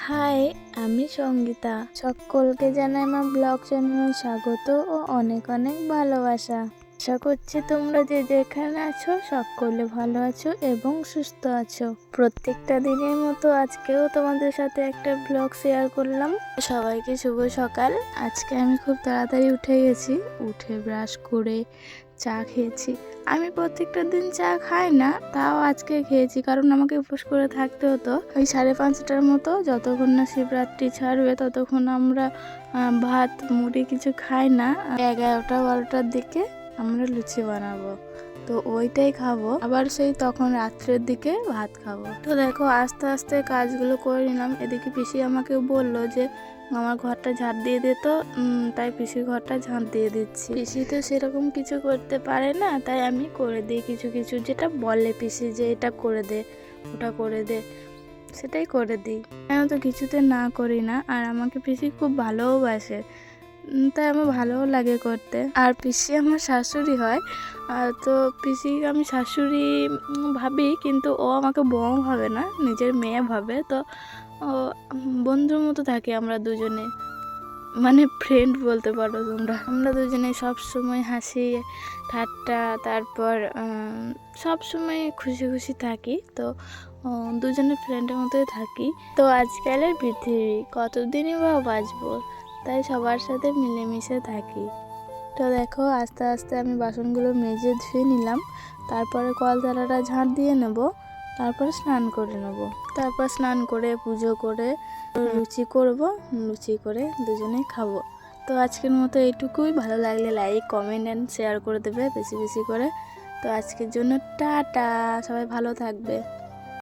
High, আমি সঙ্গীতা। সকলকে জানাই আমার ব্লগ চ্যানেলে স্বাগত ও অনেক অনেক ভালোবাসা। আশা করছি তোমরা যে যেখানে আছো সকলে ভালো আছো এবং সুস্থ আছো। প্রত্যেকটা দিনের মতো আজকেও তোমাদের সাথে একটা ব্লগ শেয়ার করলাম। সবাইকে শুভ সকাল। আজকে আমি খুব তাড়াতাড়ি উঠে গেছি, উঠে ব্রাশ করে চা খেয়েছি। আমি প্রত্যেকটা দিন চা খাই না, তাও আজকে খেয়েছি কারণ আমাকে উপোস করে থাকতে হতো। ওই 5:30টার মতো, যতক্ষণ না শিবরাত্রি ছাড়বে ততক্ষণ আমরা ভাত মুড়ি কিছু খাই না। 11টা-12টার দিকে আমরা লুচি বানাবো, তো ওইটাই খাবো। আবার সেই তখন রাত্রের দিকে ভাত খাবো। তো দেখো আস্তে আস্তে কাজগুলো করে নিলাম। এদিকে পিসি আমাকে বললো যে আমার ঘরটা ঝাঁট দিয়ে দে, তো তাই পিসির ঘরটা ঝাঁট দিয়ে দিচ্ছি। পিসি তো সেরকম কিছু করতে পারে না, তাই আমি করে দিই কিছু কিছু, যেটা বলে পিসি যে এটা করে দে ওটা করে দে, সেটাই করে দিই। আমি তো কিছুতে না করি না, আর আমাকে পিসি খুব ভালোবাসে, তাই আমার ভালোও লাগে করতে। আর পিসি আমার শাশুড়ি হয়, তো পিসি আমি শাশুড়ি ভাবি, কিন্তু ও আমাকে বউ ভাবে না, নিজের মেয়ে ভাবে। তো ও বন্ধুর মতো থাকি আমরা দুজনে, মানে ফ্রেন্ড বলতে পারো তোমরা। আমরা দুজনে সব সময় হাসি ঠাট্টা, তারপর সব সময় খুশি খুশি থাকি। তো দুজনে ফ্রেন্ডের মতোই থাকি। তো আজকালের পৃথিবী কতদিনই বা বাঁচবো, তাই সবার সাথে মিলেমিশে থাকি। তো দেখো আস্তে আস্তে আমি বাসনগুলো মেজে ধুয়ে নিলাম, তারপরে কলতলাটা ঝাঁট দিয়ে নেব, তারপরে স্নান করে নেব। তারপর স্নান করে পুজো করে লুচি করব, লুচি করে দুজনেই খাবো। তো আজকের মতো এইটুকুই। ভালো লাগলে লাইক কমেন্ট অ্যান্ড শেয়ার করে দেবে বেশি বেশি করে। তো আজকের জন্য টাটা, সবাই ভালো থাকবে।